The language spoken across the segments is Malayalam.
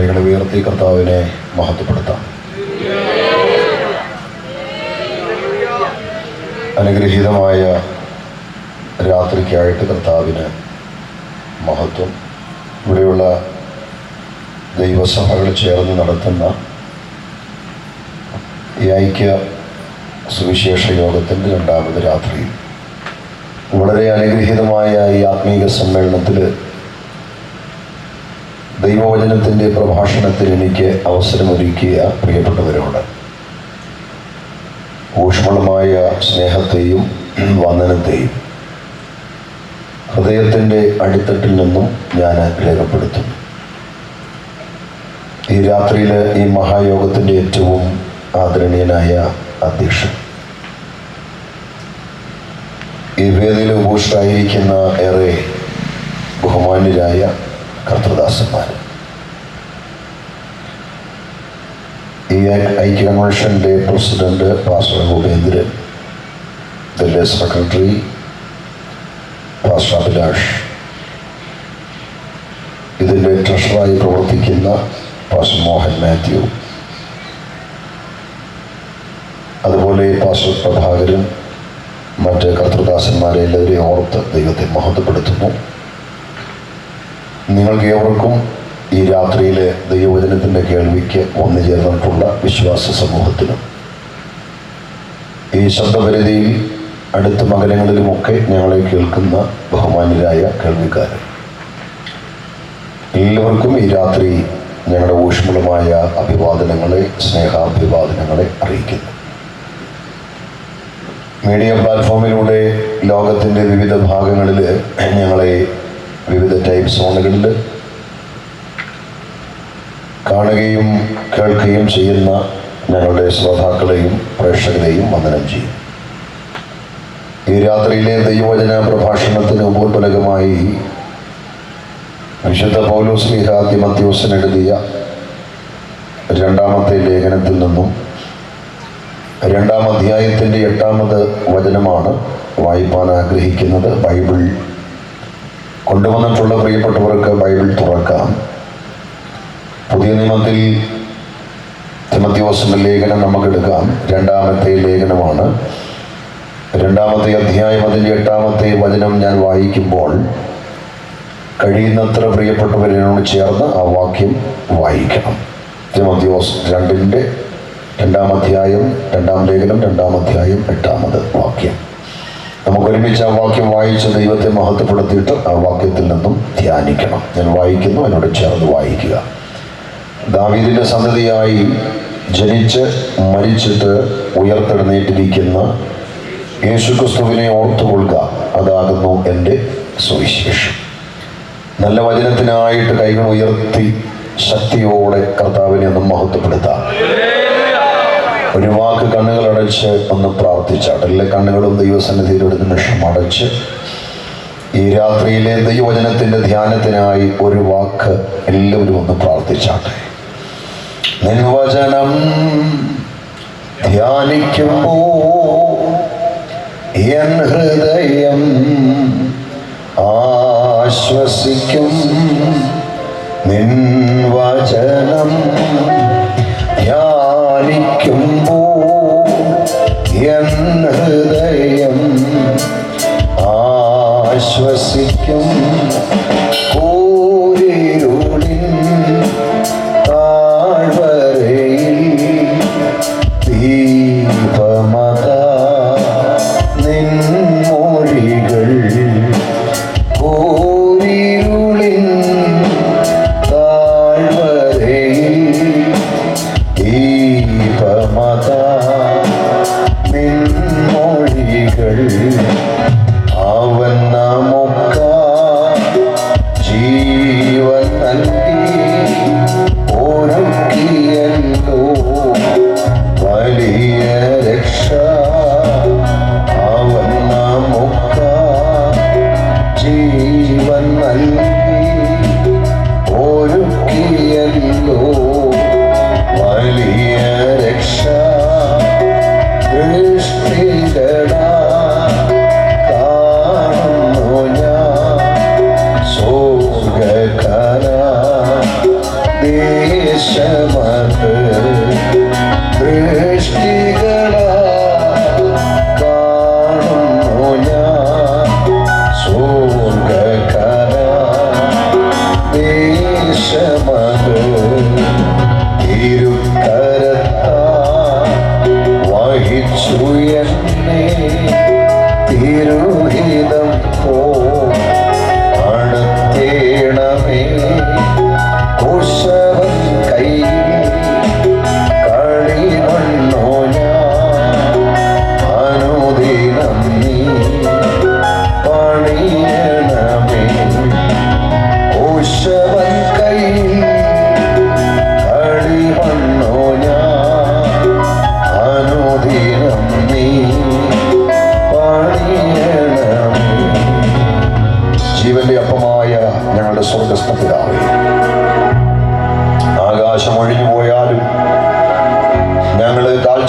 കൈകളെ ഉയർത്തി കർത്താവിനെ മഹത്വപ്പെടുത്താം. അനുഗ്രഹീതമായ രാത്രിക്കായിട്ട് കർത്താവിന് മഹത്വം. ഇവിടെയുള്ള ദൈവസഭകൾ ചേർന്ന് നടത്തുന്ന ഈ ഐക്യ സുവിശേഷ യോഗത്തിൻ്റെ രണ്ടാമത് രാത്രിയിൽ വളരെ അനുഗ്രഹീതമായ ഈ ആത്മീക സമ്മേളനത്തിൽ ദൈവവചനത്തിൻ്റെ പ്രഭാഷണത്തിന് എനിക്ക് അവസരമൊരുക്കിയ പ്രിയപ്പെട്ടവരോട് ഊഷ്മളമായ സ്നേഹത്തെയും വന്ദനത്തെയും ഹൃദയത്തിൻ്റെ അടിത്തട്ടിൽ നിന്നും ഞാൻ രേഖപ്പെടുത്തുന്നു. ഈ രാത്രിയിൽ ഈ മഹായോഗത്തിൻ്റെ ഏറ്റവും ആദരണീയനായ അധ്യക്ഷൻ, ഈ വേദിയിൽ ഉപവിഷ്ടരായിരിക്കുന്ന ഏറെ ബഹുമാന്യരായ കർത്തൃദാസന്മാർ, ഈ ഐക്യ കൺവെൻഷൻ്റെ പ്രസിഡന്റ് പാസ്റ്റർ ഉപേന്ദ്രൻ, ഇതിൻ്റെ സെക്രട്ടറി പാസ്റ്റർ അഭിലാഷ്, ഇതിൻ്റെ ട്രഷറായി പ്രവർത്തിക്കുന്ന പാസ്റ്റർ മോഹൻ മാത്യു, അതുപോലെ പാസ്റ്റർ പ്രഭാകരൻ, മറ്റ് കർത്തൃദാസന്മാരെ എല്ലാവരെയും ഓർത്ത് ദൈവത്തെ മഹത്വപ്പെടുത്തുന്നു. നിങ്ങൾക്ക് ഏവർക്കും ഈ രാത്രിയിലെ ദൈവവചനത്തിൻ്റെ കേൾവിക്ക് വന്നു ചേർന്നിട്ടുള്ള വിശ്വാസ സമൂഹത്തിനും ഈ ശബ്ദപരിധിയിൽ അടുത്ത മകരങ്ങളിലുമൊക്കെ ഞങ്ങളെ കേൾക്കുന്ന ബഹുമാന്യരായ കേൾവിക്കാർ എല്ലാവർക്കും ഈ രാത്രി ഞങ്ങളുടെ ഊഷ്മളമായ അഭിവാദനങ്ങളെ, സ്നേഹാഭിവാദനങ്ങളെ അറിയിക്കുന്നു. മീഡിയ പ്ലാറ്റ്ഫോമിലൂടെ ലോകത്തിൻ്റെ വിവിധ ഭാഗങ്ങളിൽ ഞങ്ങളെ വിവിധ ടൈം സോണുകളിൽ കാണുകയും കേൾക്കുകയും ചെയ്യുന്ന ഞങ്ങളുടെ ശ്രോതാക്കളെയും പ്രേക്ഷകരെയും വന്ദനം ചെയ്യും. ഈ രാത്രിയിലെ ദൈവവചന പ്രഭാഷണത്തിന് ഉപോത്ഫലകമായി വിശുദ്ധ പൗലോസ് ശ്ലീഹാ തിമോഥെയോസിന് എഴുതിയ രണ്ടാമത്തെ ലേഖനത്തിൽ നിന്നും 2-ാം അധ്യായത്തിൻ്റെ 8-ാമത് വചനമാണ് വായിപ്പാൻ ആഗ്രഹിക്കുന്നത്. ബൈബിൾ കൊണ്ടുവന്നിട്ടുള്ള പ്രിയപ്പെട്ടവർക്ക് ബൈബിൾ തുറക്കാം. പുതിയ നിയമത്തിൽ തിമോഥെയോസിൻ്റെ ലേഖനം നമുക്കെടുക്കാം. 2-ാമത്തെ ലേഖനമാണ്. 2-ാമത്തെ അധ്യായം അതിൻ്റെ 8-ാമത്തെ വചനം ഞാൻ വായിക്കുമ്പോൾ കഴിയുന്നത്ര പ്രിയപ്പെട്ടവരോട് ചേർന്ന് ആ വാക്യം വായിക്കണം. തിമോഥെയോസ് 2-ന്റെ 2-ാം അധ്യായം, 2-ാം ലേഖനം, 2-ാം അധ്യായം, 8-ാമത് വാക്യം. നമുക്കൊരുമിച്ച് ആ വാക്യം വായിച്ച് ദൈവത്തെ മഹത്വപ്പെടുത്തിയിട്ട് ആ വാക്യത്തിൽ നിന്നും ധ്യാനിക്കണം. ഞാൻ വായിക്കുന്നു, എന്നോട് ചേർന്ന് വായിക്കുക. ദാവീദിന്റെ സന്തതിയായി ജനിച്ച് മരിച്ചിട്ട് ഉയർത്തെഴുന്നേറ്റിരിക്കുന്ന യേശുക്രിസ്തുവിനെ ഓർത്തുകൊള്ളുക, അതാകുന്നു എൻ്റെ സുവിശേഷം. നല്ല വചനത്തിനായിട്ട് കൈകൾ ഉയർത്തി ശക്തിയോടെ കർത്താവിനെ ഒന്ന് മഹത്വപ്പെടുത്താം. ഒരു വാക്ക് കണ്ണുകൾ അടച്ച് ഒന്ന് പ്രാർത്ഥിച്ചാട്ട്. എല്ലാ കണ്ണുകളും ദൈവസന്നിധിയിൽ ഒരു നിമിഷം അടച്ച് ഈ രാത്രിയിലെ ദൈവവചനത്തിൻ്റെ ധ്യാനത്തിനായി ഒരു വാക്ക് എല്ലാവരും ഒന്ന് പ്രാർത്ഥിച്ചാട്ടെ. നിർവചനം ധ്യാനിക്കുമ്പോ എൻ ഹൃദയം ആശ്വസിക്കും. നിൻ വചനം ധ്യാനിക്കുമ്പോ എൻ ഹൃദയം ആശ്വസിക്കും. കൂരിരുളിൻ താഴ്വരയിൽ ദീപമതാ നിൻ മൊഴികൾ. കൂരിരുളിൻ താഴ്വരയിൽ ദീപമതാ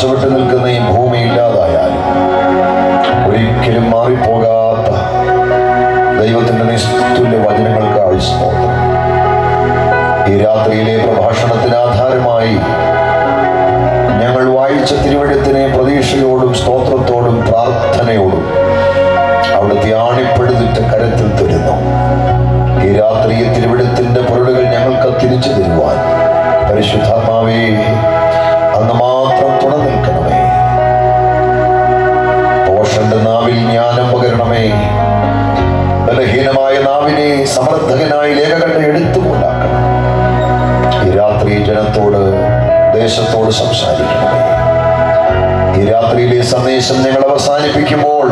ചുവട്ട് നിൽക്കുന്ന ഈ ഭൂമി ഇല്ലാതായാലും ഒരിക്കലും മാറിപ്പോകാത്ത ദൈവത്തിന്റെ നിസ്തുല്യ വചനങ്ങൾക്കായി സ്തോത്രം. ഈ രാത്രിയിലെ പ്രഭാഷണത്തിന് ആധാരമായി ഞങ്ങൾ വായിച്ച തിരുവെഴുത്തിനെ പ്രതീക്ഷയോടും സ്തോത്രത്തോടും പ്രാർത്ഥനയോടും അവിടുത്തെ ആണിപ്പെടുത്തിട്ട കരത്തിൽ തരുന്നു. ഈ രാത്രി തിരുവെഴുത്തിന്റെ പൊരുളുകൾ ഞങ്ങൾക്ക് തിരിച്ചു തരുവാൻ പരിശുദ്ധാത്മാവേ അന്ന് മാത്രം തുണ നിൽക്കണമേ. പോഷന്റെ നാവിൽ ജ്ഞാനം പകരണമേ. ബലഹീനമായ നാവിനെ സമർത്ഥകനായി ലേഖകന്റെ എടുത്തുകൊണ്ടാക്കണം. ഈ രാത്രി ജനത്തോട് ദേശത്തോട് സംസാരിക്കണമേ. ഈ രാത്രിയിലെ സന്ദേശം ഞങ്ങൾ അവസാനിപ്പിക്കുമ്പോൾ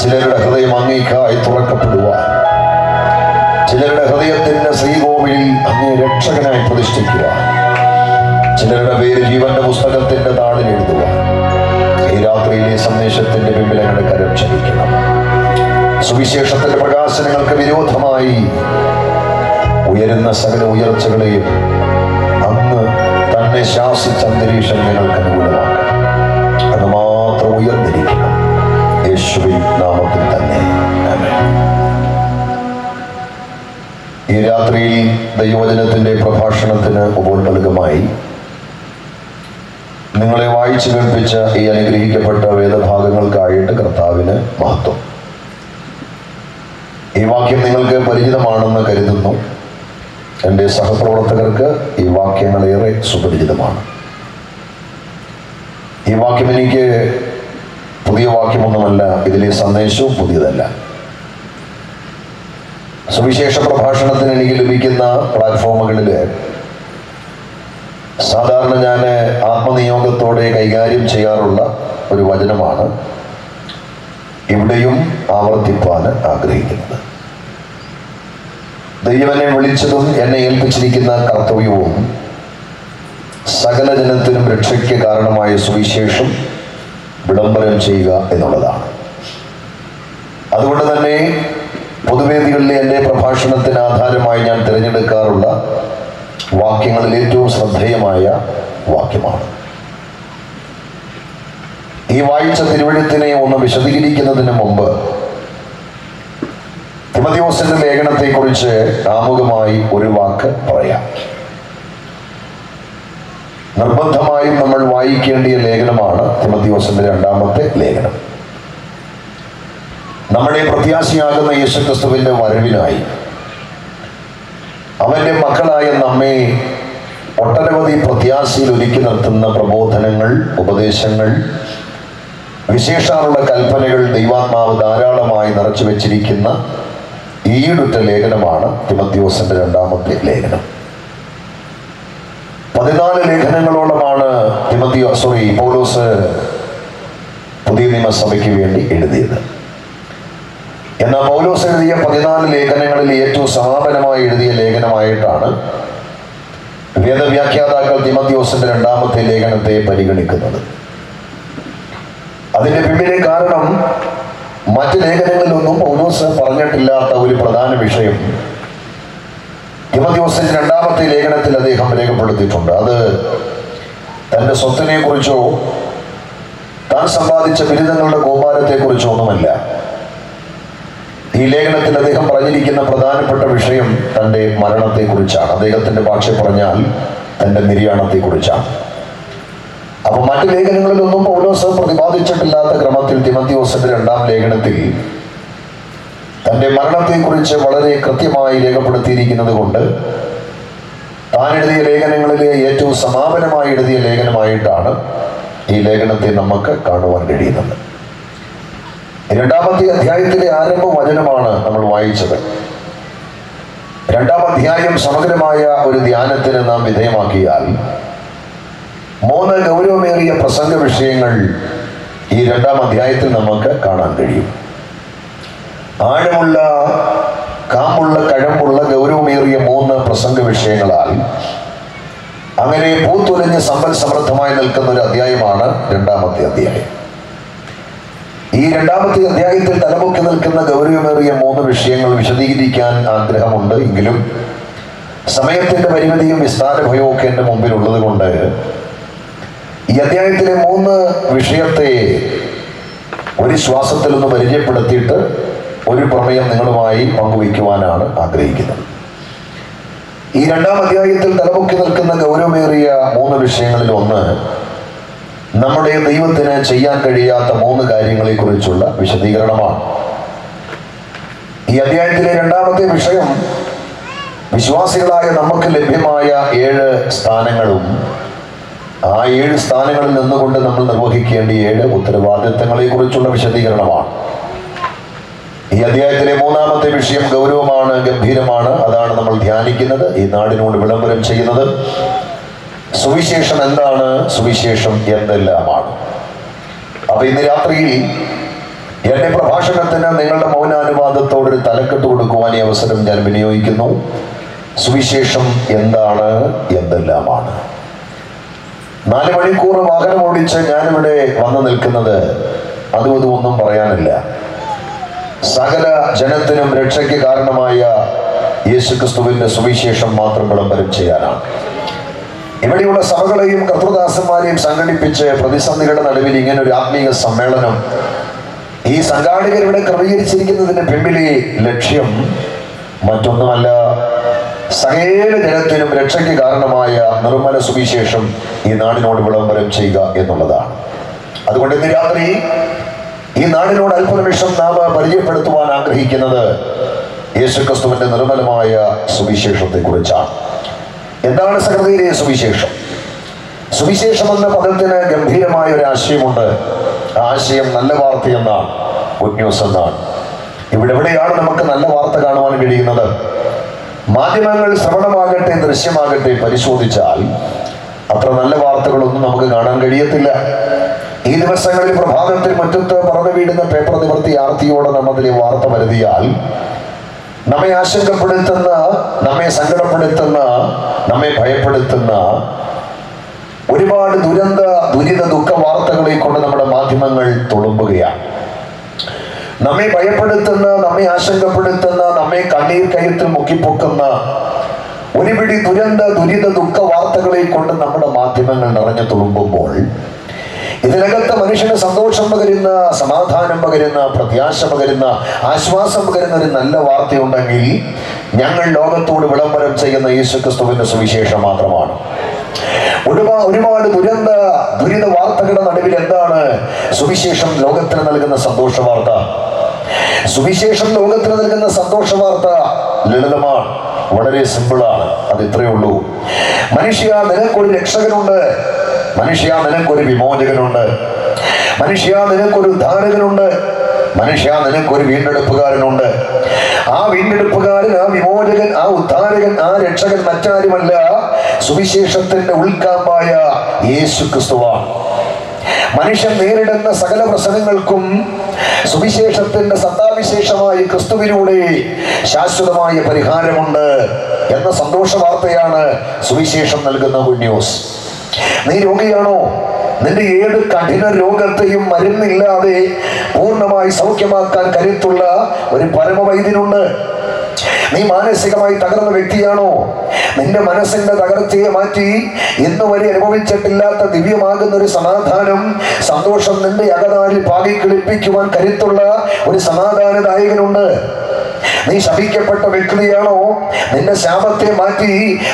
ചിലരുടെ ഹൃദയം അങ്ങേക്കായി തുറക്കപ്പെടുവാൻ, ചിലരുടെ ഹൃദയത്തിന്റെ ശ്രീകോവിലിൽ അങ്ങേ രക്ഷകനായി പ്രതിഷ്ഠിക്കുവാൻ, ചിലരുടെ പേര് ജീവന്റെ പുസ്തകത്തിന്റെ താളിൽ എഴുതുവാൻ ഈ രാത്രിയിലെ സന്ദേശത്തിന്റെ പിമ്പിൽ ഞങ്ങളുടെ കരം ക്ഷണിക്കണം. സുവിശേഷത്തിന്റെ പ്രകാശനങ്ങൾക്ക് വിരോധമായി ഉയരുന്ന സകല ഉയർച്ചകളെയും അങ്ങ് തന്നെ ശാസിച്ച അന്തരീക്ഷം ഞങ്ങൾക്ക് അനുകൂലമാക്കണം. അത് മാത്രം ഉയർന്നിരിക്കണം. യേശുവിൻ നാമത്തിൽ തന്നെ ആമേൻ. ഈ രാത്രിയിൽ ദൈവവചനത്തിന്റെ പ്രഭാഷണത്തിന് ഉപോത്ബലകമായി നിങ്ങളെ വായിച്ചു കേൾപ്പിച്ച ഈ അനുഗ്രഹിക്കപ്പെട്ട വേദഭാഗങ്ങൾക്കായിട്ട് കർത്താവിന് മഹത്വം. ഈ വാക്യം നിങ്ങൾക്ക് പരിചിതമാണെന്ന് കരുതുന്നു. എൻ്റെ സഹപ്രവർത്തകർക്ക് ഈ വാക്യങ്ങളേറെ സുപരിചിതമാണ്. ഈ വാക്യം എനിക്ക് പുതിയ വാക്യമൊന്നുമല്ല, ഇതിലെ സന്ദേശവും പുതിയതല്ല. സുവിശേഷ പ്രഭാഷണത്തിന് എനിക്ക് ലഭിക്കുന്ന പ്ലാറ്റ്ഫോമുകളിൽ സാധാരണ ഞാൻ ആത്മനിയോഗത്തോടെ കൈകാര്യം ചെയ്യാറുള്ള ഒരു വചനമാണ് ഇവിടെയും ആവർത്തിപ്പാൻ ആഗ്രഹിക്കുന്നത്. ദൈവം എന്നെ വിളിച്ചതും എന്നെ ഏൽപ്പിച്ചിരിക്കുന്ന കർത്തവ്യവും സകല ജനത്തിനും രക്ഷയ്ക്ക് കാരണമായ സുവിശേഷം വിളംബരം ചെയ്യുക എന്നുള്ളതാണ്. അതുകൊണ്ട് തന്നെ പൊതുവേദികളിലെ എൻ്റെ പ്രഭാഷണത്തിന് ആധാരമായി ഞാൻ തിരഞ്ഞെടുക്കാറുള്ള വാക്യങ്ങളിൽ ഏറ്റവും ശ്രദ്ധേയമായ വാക്യമാണ്. ഈ വായിച്ച തിരുവെഴുത്തിനെ ഒന്ന് വിശദീകരിക്കുന്നതിന് മുമ്പ് തിമോഥെയോസിന്റെ ലേഖനത്തെക്കുറിച്ച് ആമുഖമായി ഒരു വാക്ക് പറയാം. നിർബന്ധമായും നമ്മൾ വായിക്കേണ്ടിയ ലേഖനമാണ് തിമോഥെയോസിന്റെ രണ്ടാമത്തെ ലേഖനം. നമ്മുടെ പ്രത്യാശയാകുന്ന യേശുക്രിസ്തുവിന്റെ വരവിനായി അവന്റെ മക്കളായ നമ്മെ ഒട്ടനവധി പ്രത്യാശയിൽ ഒരുക്കി നിർത്തുന്ന പ്രബോധനങ്ങൾ, ഉപദേശങ്ങൾ, വിശേഷാലുള്ള കൽപ്പനകൾ ദൈവാത്മാവ് ധാരാളമായി നിറച്ചു വെച്ചിരിക്കുന്ന ഈടുറ്റ ലേഖനമാണ് തിമോഥെയോസിന്റെ രണ്ടാമത്തെ ലേഖനം. 14 ലേഖനങ്ങളോളമാണ് പൗലോസ് പുതിയ നിയമസഭയ്ക്ക് വേണ്ടി എഴുതിയത്. എന്നാൽ പൗലോസ് എഴുതിയ 14 ലേഖനങ്ങളിൽ ഏറ്റവും സമാപനമായി എഴുതിയ ലേഖനമായിട്ടാണ് വേദവ്യാഖ്യാതാക്കൾ തിമോഥെയോസിന്റെ രണ്ടാമത്തെ ലേഖനത്തെ പരിഗണിക്കുന്നത്. അതിന്റെ പിന്നിലെ കാരണം മറ്റ് ലേഖനങ്ങളിലൊന്നും പൗലോസ് പറഞ്ഞിട്ടില്ലാത്ത ഒരു പ്രധാന വിഷയം തിമോഥെയോസിന്റെ രണ്ടാമത്തെ ലേഖനത്തിൽ അദ്ദേഹം രേഖപ്പെടുത്തിയിട്ടുണ്ട്. അത് തന്റെ സ്വത്തിനെ കുറിച്ചോ താൻ സമ്പാദിച്ച ബിരുദങ്ങളുടെ കൂമ്പാരത്തെക്കുറിച്ചോ ഒന്നുമല്ല. ഈ ലേഖനത്തിൽ അദ്ദേഹം പറഞ്ഞിരിക്കുന്ന പ്രധാനപ്പെട്ട വിഷയം തൻ്റെ മരണത്തെക്കുറിച്ചാണ്. അദ്ദേഹത്തിന്റെ ഭാഷ പറഞ്ഞാൽ തൻ്റെ നിര്യാണത്തെക്കുറിച്ചാണ്. അപ്പൊ മറ്റു ലേഖനങ്ങളിലൊന്നും പൗലോസ് പ്രതിപാദിച്ചിട്ടില്ലാത്ത ക്രമത്തിൽ തിമോഥെയോസിന്റെ രണ്ടാം ലേഖനത്തിൽ തൻ്റെ മരണത്തെക്കുറിച്ച് വളരെ കൃത്യമായി രേഖപ്പെടുത്തിയിരിക്കുന്നത് കൊണ്ട് താൻ എഴുതിയ ലേഖനങ്ങളിലെ ഏറ്റവും സമാപനമായി എഴുതിയ ലേഖനമായിട്ടാണ് ഈ ലേഖനത്തെ നമുക്ക് കാണുവാൻ കഴിയുന്നത്. രണ്ടാമത്തെ അധ്യായത്തിലെ ആരംഭ വചനമാണ് നമ്മൾ വായിച്ചത്. രണ്ടാം അധ്യായം സമഗ്രമായ ഒരു ധ്യാനത്തിന് നാം വിധേയമാക്കിയാൽ 3 ഗൗരവമേറിയ പ്രസംഗ വിഷയങ്ങൾ ഈ രണ്ടാം അധ്യായത്തിൽ നമുക്ക് കാണാൻ കഴിയും. ആഴമുള്ള, കാമ്പുള്ള, കഴമ്പുള്ള, ഗൗരവമേറിയ 3 പ്രസംഗ വിഷയങ്ങളാൽ അങ്ങനെ പൂത്തുലഞ്ഞ് സമ്പൽ സമൃദ്ധമായി നിൽക്കുന്ന ഒരു അധ്യായമാണ് രണ്ടാമത്തെ അധ്യായം. ഈ രണ്ടാമത്തെ അധ്യായത്തിൽ തലമുക്കി നിൽക്കുന്ന ഗൗരവമേറിയ 3 വിഷയങ്ങൾ വിശദീകരിക്കാൻ ആഗ്രഹമുണ്ട്. എങ്കിലും സമയത്തിന്റെ പരിമിതിയും വിസ്താര ഭയവും ഒക്കെ എൻ്റെ മുമ്പിൽ ഉള്ളത് കൊണ്ട് ഈ അധ്യായത്തിലെ 3 വിഷയത്തെ ഒരു ശ്വാസത്തിൽ ഒന്ന് പരിചയപ്പെടുത്തിയിട്ട് ഒരു പ്രമേയം നിങ്ങളുമായി പങ്കുവയ്ക്കുവാനാണ് ആഗ്രഹിക്കുന്നത്. ഈ 2-ാം അധ്യായത്തിൽ തലമുക്കി നിൽക്കുന്ന ഗൗരവമേറിയ 3 വിഷയങ്ങളിൽ ഒന്ന് നമ്മുടെ ദൈവത്തിന് ചെയ്യാൻ കഴിയാത്ത 3 കാര്യങ്ങളെ കുറിച്ചുള്ള വിശദീകരണമാണ്. ഈ അധ്യായത്തിലെ 2-ാമത്തെ വിഷയം വിശ്വാസികളായ നമുക്ക് ലഭ്യമായ 7 സ്ഥാനങ്ങളും ആ 7 സ്ഥാനങ്ങളിൽ നിന്നുകൊണ്ട് നമ്മൾ നിർവഹിക്കേണ്ട 7 ഉത്തരവാദിത്തങ്ങളെ കുറിച്ചുള്ള വിശദീകരണമാണ്. ഈ അധ്യായത്തിലെ 3-ാമത്തെ വിഷയം ഗൗരവമാണ്, ഗംഭീരമാണ്. അതാണ് നമ്മൾ ധ്യാനിക്കുന്നത്, ഈ നാടിനോട് വിളംബരം ചെയ്യുന്നത്. സുവിശേഷം എന്താണ്? സുവിശേഷം എന്തെല്ലാമാണ്? അപ്പൊ ഇന്ന് രാത്രിയിൽ എന്റെ പ്രഭാഷണത്തിന് നിങ്ങളുടെ മൗനാനുവാദത്തോടൊരു തലക്കെട്ട് കൊടുക്കുവാൻ ഈ അവസരം ഞാൻ വിനിയോഗിക്കുന്നു. സുവിശേഷം എന്താണ്? എന്തെല്ലാമാണ്? 4 മണിക്കൂർ വാഹനം ഓടിച്ച് ഞാനിവിടെ വന്നു നിൽക്കുന്നത് അതും ഒന്നും പറയാനില്ല. സകല ജനത്തിനും രക്ഷയ്ക്ക് കാരണമായ യേശുക്രിസ്തുവിന്റെ സുവിശേഷം മാത്രം വിളംബരം ചെയ്യാനാണ്. ഇവിടെയുള്ള സഭകളെയും കർത്തൃദാസന്മാരെയും സംഘടിപ്പിച്ച് പ്രതിസന്ധികളുടെ നടുവിൽ ഇങ്ങനെ ഒരു ആത്മീയ സമ്മേളനം ഈ സംഘാടകർ ഇവിടെ ക്രമീകരിച്ചിരിക്കുന്നതിന്റെ പിന്നിലെ ലക്ഷ്യം മറ്റൊന്നുമല്ല, സകല ജനത്തിനും രക്ഷയ്ക്ക് കാരണമായ നിർമ്മല സുവിശേഷം ഈ നാടിനോട് വിളംബരം ചെയ്യുക എന്നുള്ളതാണ്. അതുകൊണ്ട് ഇന്ന് രാത്രി ഈ നാടിനോട് അല്പനിമിഷം നാം പരിചയപ്പെടുത്തുവാൻ ആഗ്രഹിക്കുന്നത് യേശുക്രിസ്തുവിന്റെ നിർമ്മലമായ സുവിശേഷത്തെ കുറിച്ചാണ്. എന്താണ് സഹൃദയരെ സുവിശേഷം? സുവിശേഷം എന്ന പദത്തിന് ഗംഭീരമായ ഒരു ആശയമുണ്ട്. ആ ആശയം നല്ല വാർത്ത എന്നാണ്, ഗുഡ് ന്യൂസ് എന്നാണ്. എവിടെയാണ് നമുക്ക് നല്ല വാർത്ത കാണുവാൻ കഴിയുന്നത്? മാധ്യമങ്ങൾ ശ്രവണമാകട്ടെ ദൃശ്യമാകട്ടെ പരിശോധിച്ചാൽ അത്ര നല്ല വാർത്തകളൊന്നും നമുക്ക് കാണാൻ കഴിയത്തില്ല. ഈ ദിവസങ്ങളിൽ പ്രഭാതത്തിൽ മുറ്റത്ത് പറന്നു വീടുന്ന പേപ്പർ നിവർത്തി ആർത്തിയോടെ നമ്മതിലെ വാർത്ത വരുത്തിയാൽ നമ്മെ ആശങ്കപ്പെടുത്തുന്ന, നമ്മെ സങ്കടപ്പെടുത്തുന്ന, നമ്മെ ഭയപ്പെടുത്തുന്ന ഒരുപാട് ദുരിത ദുഃഖ വാർത്തകളെ കൊണ്ട് നമ്മുടെ മാധ്യമങ്ങൾ തുളുമ്പുകയാണ്. നമ്മെ ഭയപ്പെടുത്തുന്ന, നമ്മെ ആശങ്കപ്പെടുത്തുന്ന, നമ്മെ കണ്ണീർ കയത്തിൽ മുക്കിപ്പൊക്കുന്ന ഒരുപിടി ദുരിത ദുഃഖ വാർത്തകളെ കൊണ്ട് നമ്മുടെ മാധ്യമങ്ങൾ നിറഞ്ഞു തുളുമ്പുമ്പോൾ ഇതിനകത്ത് മനുഷ്യന് സന്തോഷം പകരുന്ന, സമാധാനം പകരുന്ന, പ്രത്യാശ പകരുന്ന, ആശ്വാസം പകരുന്ന ഒരു നല്ല വാർത്തയുണ്ടെങ്കിൽ ഞങ്ങൾ ലോകത്തോട് വിളംബരം ചെയ്യുന്ന യേശുക്രിസ്തുവിന്റെ സുവിശേഷം മാത്രമാണ്. ഒരുപാട് ദുരിത വാർത്തകളുടെ നടുവിൽ എന്താണ് സുവിശേഷം ലോകത്തിന് നൽകുന്ന സന്തോഷ വാർത്ത? സുവിശേഷം ലോകത്തിന് നൽകുന്ന സന്തോഷ വാർത്ത ലളിതമാണ്, വളരെ സിമ്പിളാണ്. അത് ഇത്രയേ ഉള്ളൂ. മനുഷ്യ, നിനക്കൊരു രക്ഷകനുണ്ട്. മനുഷ്യ, നിനക്കൊരു വിമോചകനുണ്ട്. മനുഷ്യ, നിനക്കൊരു ഉദ്ധാരകനുണ്ട്. മനുഷ്യ, നിനക്കൊരു വീണ്ടെടുപ്പുകാരനുണ്ട്. ആ വീണ്ടെടുപ്പുകാരൻ, ആ വിമോചകൻ, ആ ഉദ്ധാരകൻ, ആ രക്ഷകൻ മറ്റാരുമല്ല, സുവിശേഷത്തിന്റെ ഉൾക്കാമ്പായ യേശുക്രിസ്തുവാണ്. മനുഷ്യൻ നേരിടുന്ന സകല പ്രശ്നങ്ങൾക്കും സുവിശേഷത്തിന്റെ സത്താവിശേഷമായ ക്രിസ്തുവിലൂടെ ശാശ്വതമായ പരിഹാരമുണ്ട് എന്ന സന്തോഷ വാർത്തയാണ് സുവിശേഷം നൽകുന്ന ഗുഡ് ന്യൂസ്. നീ രോഗിയാണോ? നിന്റെ ഏത് കഠിന രോഗത്തെയും മരുന്നില്ലാതെ പൂർണ്ണമായി സൗഖ്യമാക്കാൻ കരുത്തുള്ള ഒരു പരമവൈദ്യനുണ്ട്. നീ മാനസികമായി തകർന്ന വ്യക്തിയാണോ? നിന്റെ മനസ്സിന്റെ തകർച്ചയെ മാറ്റി ഇന്ന് വരെ അനുഭവിച്ചിട്ടില്ലാത്ത ദിവ്യമാകുന്ന ഒരു സമാധാനം, സന്തോഷം നിന്റെ അകതാരിൽ പാകിക്കളിപ്പിക്കുവാൻ കരുത്തുള്ള ഒരു സമാധാനദായകനുണ്ട്. നീ ശപിക്കപ്പെട്ട വ്യക്തിയാണോ? നിന്റെ ശാപത്തെ മാറ്റി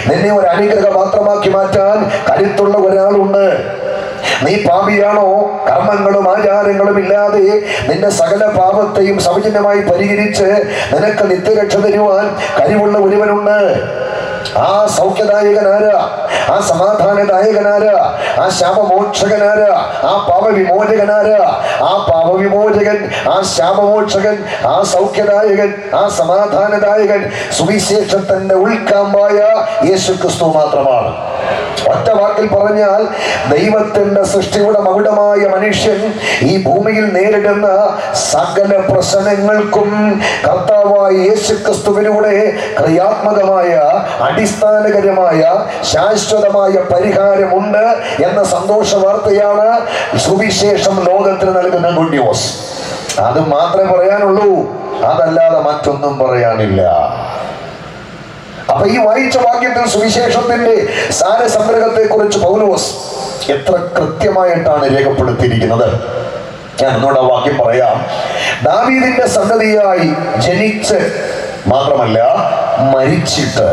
നിന്നെ ഒരു അനുഗ്രഹ പാത്രമാക്കി മാറ്റാൻ കരുത്തുള്ള ഒരാളുണ്ട്. നീ പാപിയാണോ? കർമ്മങ്ങളും ആചാരങ്ങളും ഇല്ലാതെ നിന്റെ സകല പാപത്തെയും സൗജന്യമായി പരിഹരിച്ച് നിനക്ക് നിത്യരക്ഷ തരുവാൻ കഴിവുള്ള ഒരുവനുണ്ട്. ആ സൗഖ്യദായകനാരാ? ആ സമാധാനദായകനാരാ? ആ ശാപമോക്ഷകനാരാ? ആ പാപവിമോചകനാരാ? ആ പാപവിമോചകൻ, ആ ശാപമോക്ഷകൻ, ആ സൗഖ്യദായകൻ, ആ സമാധാനദായകൻ സുവിശേഷത്തിന്റെ ഉൾക്കാമ്പായ യേശുക്രിസ്തു മാത്രമാണ്. ഒറ്റ വാക്കിൽ പറഞ്ഞാൽ, ദൈവത്തിന്റെ സൃഷ്ടിയുടെ മകുടമായ മനുഷ്യൻ ഈ ഭൂമിയിൽ നേരിടുന്ന സകല പ്രശ്നങ്ങൾക്കും കർത്താവായ യേശുക്രിസ്തുവിലൂടെ ക്രിയാത്മകമായ, അടിസ്ഥാനകരമായ, ശാശ്വതമായ പരിഹാരമുണ്ട് എന്ന സന്തോഷ വാർത്തയാണ് സുവിശേഷം ലോകത്തിന് നൽകുന്ന ഗുഡ് ന്യൂസ്. അത് മാത്രമേ പറയാനുള്ളൂ, അതല്ലാതെ മറ്റൊന്നും പറയാനില്ല. അപ്പൊ ഈ വായിച്ച വാക്യത്തിൽ സുവിശേഷത്തിന്റെ സാരസംഗ്രഹത്തെ കുറിച്ച് പൗലോസ് എത്ര കൃത്യമായിട്ടാണ് രേഖപ്പെടുത്തിയിരിക്കുന്നത്. ഞാൻ ഒന്നുകൂടെ ആ വാക്യം പറയാം. ദാവീദിന്റെ സന്തതിയായി ജനിച്ച് മാത്രമല്ല, മരിച്ചിട്ട്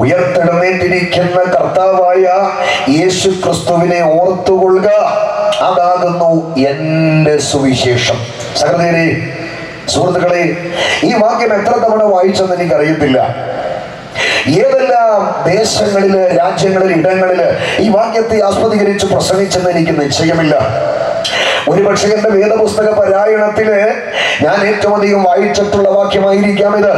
ഉയർത്തെഴുന്നേറ്റിരിക്കുന്ന കർത്താവായ യേശു ക്രിസ്തുവിനെ ഓർത്തുകൊള്ളുക, അതാകുന്നു എന്റെ സുവിശേഷം. സഹോദരരെ, സുഹൃത്തുക്കളെ, ഈ വാക്യം എത്ര തവണ വായിച്ചെന്ന് എനിക്കറിയത്തില്ല. ഏതെല്ലാം ദേശങ്ങളില്, രാജ്യങ്ങളില്, ഇടങ്ങളില് ഈ വാക്യത്തെ ആസ്പദീകരിച്ച് പ്രസംഗിച്ചെന്ന് എനിക്ക് നിശ്ചയമില്ല. ഒരുപക്ഷെ എന്റെ വേദപുസ്തക പാരായണത്തില് ഞാൻ ഏറ്റവും അധികം വായിച്ചിട്ടുള്ള വാക്യമായിരിക്കാം ഇത്.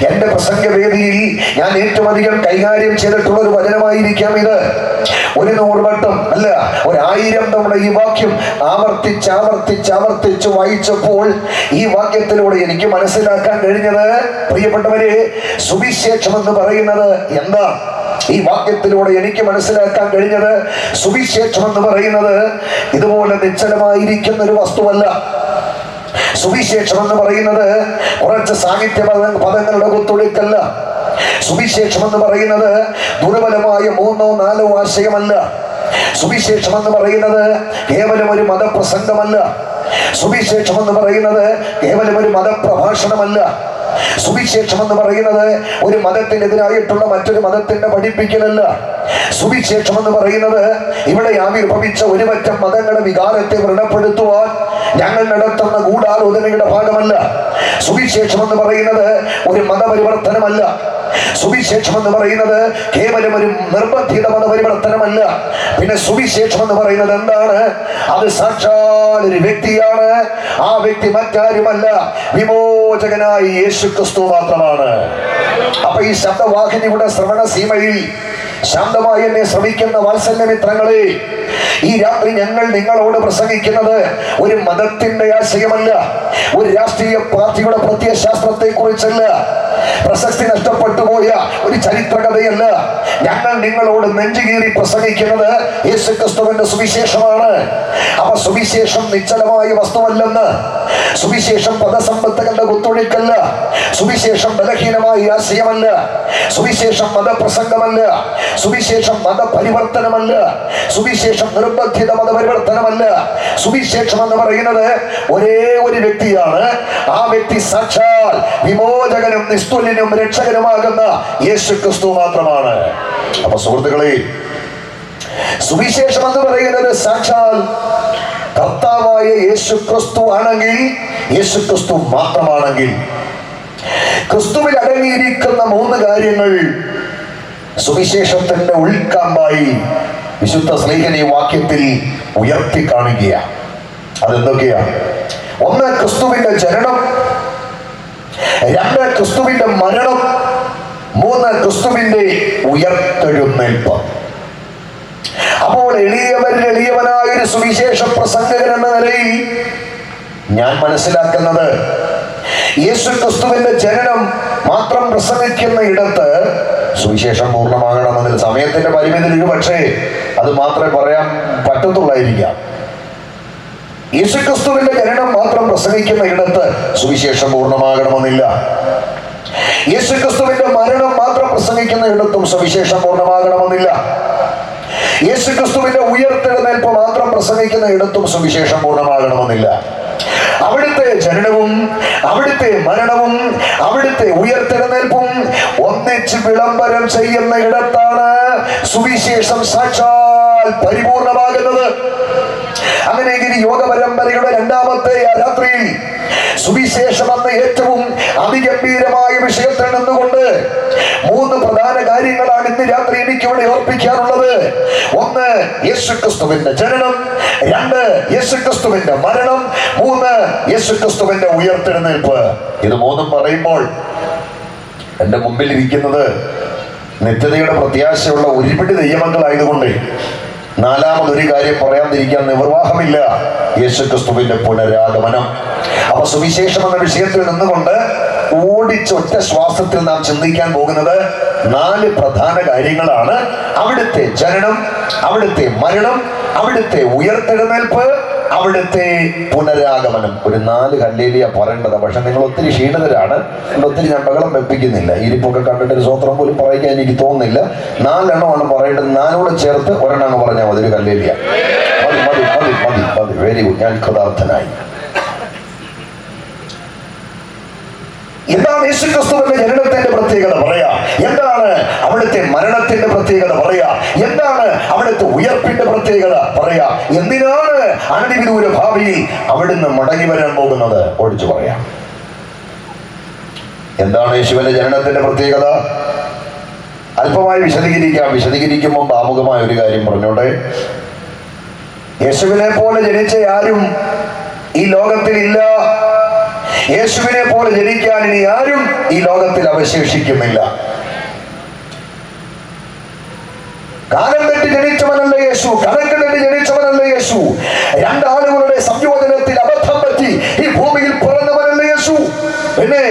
എന്റെ പ്രസംഗവേദിയിൽ ഞാൻ ഏറ്റവും അധികം കൈകാര്യം ചെയ്തിട്ടുള്ള ഒരു വചനമായിരിക്കാം ഇത്. 100 വട്ടം അല്ല, 1000 തവണ ഈ വാക്യം ആവർത്തിച്ച് വായിച്ചപ്പോൾ ഈ വാക്യത്തിലൂടെ എനിക്ക് മനസ്സിലാക്കാൻ കഴിഞ്ഞത്, പ്രിയപ്പെട്ടവരെ, സുവിശേഷം എന്ന് പറയുന്നത് എന്താ? ഈ വാക്യത്തിലൂടെ എനിക്ക് മനസ്സിലാക്കാൻ കഴിഞ്ഞത്, സുവിശേഷം എന്ന് പറയുന്നത് ഇതുപോലെ നിശ്ചലമായിരിക്കുന്ന ഒരു വസ്തുവല്ല. സുവിശേഷം എന്ന് പറയുന്നത് കുറച്ച് സാഹിത്യ പദങ്ങളുടെ കുത്തൊഴുക്കല്ല. സുവിശേഷം എന്ന് പറയുന്നത് ദുർബലമായ 3-4 ആശയമല്ല. സുവിശേഷം എന്ന് പറയുന്നത് കേവലം ഒരു മതപ്രസംഗമല്ല. സുവിശേഷം എന്ന് പറയുന്നത് കേവലം ഒരു മതപ്രഭാഷണമല്ല. സുവിശേഷം എന്ന് പറയുന്നത് ഒരു മതത്തിനെതിരായിട്ടുള്ള മറ്റൊരു മതത്തിന്റെ പഠിപ്പിക്കലല്ല. സുവിശേഷം എന്ന് പറയുന്നത് ഇവിടെ ആവിർഭവിച്ച ഒരുപറ്റം മതങ്ങളുടെ വികാരത്തെ വ്രണപ്പെടുത്തുവാൻ ഞങ്ങൾ നടത്തുന്ന ഗൂഢാലോചനയുടെ ഭാഗമല്ല. സുവിശേഷം എന്ന് പറയുന്നത് ഒരു മതപരിവർത്തനമല്ല. സുവിശേഷം എന്ന് പറയുന്നത് കേവലം ഒരു നിർബന്ധിത മതപരിവർത്തനമല്ല. പിന്നെ സുവിശേഷം എന്ന് പറയുന്നത് എന്താണ്? അത് സാക്ഷാൽ ഒരു വ്യക്തിയാണ്. ആ വ്യക്തി മറ്റാരുമല്ല, വിമോചകനായ യേശു ക്രിസ്തു മാത്രമാണ്. അപ്പൊ ഈ ശബ്ദവാഹിനിയുടെ ശ്രവണ സീമയിൽ ശാന്തമായി എന്നെ ശ്രമിക്കുന്ന വാത്സല്യമിത്രങ്ങളെ, ഈ രാത്രി ഞങ്ങൾ നിങ്ങളോട് പ്രസംഗിക്കുന്നത് ഒരു മതത്തിന്റെ ആശയമല്ല, ഒരു രാഷ്ട്രീയ പാർട്ടിയുടെ പ്രത്യയശാസ്ത്രത്തെ കുറിച്ചല്ല, പ്രശസ്തി നഷ്ടപ്പെട്ടു പോയ ഒരു ചരിത്രകഥയല്ല. ഞങ്ങൾ നിങ്ങളോട് നെഞ്ചുകീറി പ്രസംഗിക്കുന്നത് യേശു ക്രിസ്തുവിന്റെ സുവിശേഷമാണ്. അപ്പൊ സുവിശേഷം നിശ്ചലമായ വസ്തുവല്ലെന്ന്, സുവിശേഷം പദസമ്പത്തുകളുടെ കുത്തൊഴുക്കല്ല, സുവിശേഷം ബലഹീനമായ ആശയമല്ല, സുവിശേഷം മതപ്രസംഗമല്ല, സുവിശേഷം മതപരിവർത്തനമല്ല, സുവിശേഷം നിർബന്ധിത മതപരിവർത്തനമല്ല. സുവിശേഷം എന്ന് പറയുന്നത് ഒരേ ഒരു വ്യക്തിയാണ്. ആ വ്യക്തി സാക്ഷാൽ വിമോചകനും നിസ്തുല്യനും രക്ഷകനുമാകുന്ന യേശു ക്രിസ്തു മാത്രമാണ്. അപ്പൊ സുഹൃത്തുക്കളെ, സുവിശേഷം എന്ന് പറയുന്നത് സാക്ഷാൽ കർത്താവായ യേശു ക്രിസ്തു ആണെങ്കിൽ, യേശു ക്രിസ്തു മാത്രമാണെങ്കിൽ, ക്രിസ്തുവിൽ അടങ്ങിയിരിക്കുന്ന 3 കാര്യങ്ങൾ സുവിശേഷത്തിന്റെ ഉൾക്കാമ്പായി വിശുദ്ധ സ്ലീഹൻ ഈ വാക്യത്തിൽ ഉയർത്തി കാണുകയാണ്. അതെന്തൊക്കെയാണ്? 1, ക്രിസ്തുവിന്റെ ജനനം. 2, ക്രിസ്തുവിന്റെ മരണം. 3, ക്രിസ്തുവിന്റെ ഉയർത്തെഴുന്നേൽപ്പ്. അപ്പോൾ എളിയവനായ ഒരു സുവിശേഷ പ്രസംഗകൻ എന്ന നിലയിൽ ഞാൻ മനസ്സിലാക്കുന്നത്, യേശു ക്രിസ്തുവിന്റെ ജനനം മാത്രം പ്രസംഗിക്കുന്ന ഇടത്ത് സുവിശേഷം പൂർണ്ണമാകണമെന്നതിൽ സമയത്തിന്റെ പരിമിതി പക്ഷേ അത് മാത്രമേ പറയാൻ പറ്റത്തുള്ളായിരിക്കാം. യേശുക്രിസ്തുവിന്റെ ജനനം മാത്രം പ്രസംഗിക്കുന്ന ഇടത്ത് സുവിശേഷം പൂർണ്ണമാകണമെന്നില്ല. യേശുക്രിസ്തുവിന്റെ മരണം മാത്രം പ്രസംഗിക്കുന്ന ഇടത്തും സുവിശേഷം പൂർണ്ണമാകണമെന്നില്ല. യേശുക്രിസ്തുവിന്റെ ഉയർത്തെഴുന്നേൽപ്പ് മാത്രം പ്രസംഗിക്കുന്ന ഇടത്തും സുവിശേഷം പൂർണ്ണമാകണമെന്നില്ല. അവിടുത്തെ ജനനവും അവിടുത്തെ മരണവും അവിടുത്തെ ഉയർത്തെഴുന്നേൽപ്പും ഒന്നിച്ച് വിളംബരം ചെയ്യുന്ന ഇടത്താണ് സുവിശേഷം സാക്ഷാൽ പരിപൂർണമാകുന്നത്. അങ്ങനെയെങ്കിൽ യോഗ പരമ്പരയുടെ 2ാമത്തെ രാത്രിയിൽ സുവിശേഷം എന്ന ഏറ്റവും അതിഗംഭീരമായ വിഷയത്തിൽ നിന്നുകൊണ്ട് 3 പ്രധാന കാര്യങ്ങളാണ് ഇന്ന് രാത്രി എനിക്ക് ഇവിടെ ഓർപ്പിക്കാനുള്ളത്. 1, യേശുക്രിസ്തുവിന്റെ ജനനം. 2, യേശുക്രിസ്തുവിന്റെ മരണം. 3, യേശുക്രിസ്തുവിന്റെ ഉയർത്തെഴുന്നേൽപ്പ്. ഇത് 3 പറയുമ്പോൾ എന്റെ മുമ്പിൽ ഇരിക്കുന്നത് നിത്യതയുടെ പ്രത്യാശയുള്ള ഒരുപിടി ദൈവങ്ങളായതുകൊണ്ട് 4ാമതൊരു കാര്യം പറയാതിരിക്കാൻ നിർവാഹമില്ല: യേശുക്രിസ്തുവിന്റെ പുനരാഗമനം. അപ്പൊ സുവിശേഷം എന്ന വിഷയത്തിൽ നിന്നുകൊണ്ട് ഓടിച്ചൊറ്റ ശ്വാസത്തിൽ നാം ചിന്തിക്കാൻ പോകുന്നത് 4 പ്രധാന കാര്യങ്ങളാണ്. അവിടുത്തെ ജനനം, അവിടുത്തെ മരണം, അവിടുത്തെ ഉയർത്തെഴുന്നേൽപ്പ്, അവിടുത്തെ പുനരാഗമനം. ഒരു 4 ഹല്ലേലൂയ പറയേണ്ടത്. പക്ഷെ നിങ്ങൾ ഒത്തിരി ക്ഷീണിതരാണ്, ഒത്തിരി ഞാൻ ബഹളം വെപ്പിക്കുന്നില്ല. ഇരിപ്പൊക്കെ കണ്ടിട്ട് ഒരു സ്വത്രം പോലും പറയാൻ എനിക്ക് തോന്നുന്നില്ല. 4 എണ്ണമാണ് പറയേണ്ടത്. 4 ചേർത്ത് ഒരെണ്ണം പറഞ്ഞാൽ മതി. ഒരു ഹല്ലേലൂയ മതി മതി മതി മതി മതി. Very good. ഞാൻ കൃതാർത്ഥനായി. എന്താണ് യേശുക്രിസ്തുവിന്റെ ജനനത്തിന്റെ പ്രത്യേകത പറയാ? എന്താണ് അവിടുത്തെ മരണത്തിന്റെ പ്രത്യേകത പറയാ? എന്താണ് അവിടുത്തെ ഉയർപ്പിന്റെ പ്രത്യേകത പറയാ? എന്തിനാണ് അനധിവിദൂര ഭാവിയിൽ അവിടുന്ന് മടങ്ങി വരാൻ പോകുന്നത്? ഒഴിച്ചു പറയാം. എന്താണ് യേശുവിന്റെ ജനനത്തിന്റെ പ്രത്യേകത? അല്പമായി വിശദീകരിക്കുമ്പോൾ ആമുഖമായ ഒരു കാര്യം പറഞ്ഞോട്ടെ. യേശുവിനെ പോലെ ജനിച്ച ആരും ഈ ലോകത്തിലില്ല. യേശുവിനെ പോലെ ജനിക്കാൻ ഇനി ആരും ഈ ലോകത്തിൽ അവശേഷിക്കുന്നില്ല. കാലം തെറ്റി ജനിച്ചവനല്ല യേശു, കണക്ക് തെറ്റി ജനിച്ചവനല്ല യേശു. 2 ആളുകളുടെ സംയോജനത്തിൽ അബദ്ധം പറ്റി ഈ ഭൂമിയിൽ പിറന്നവനല്ല യേശു. പിന്നെ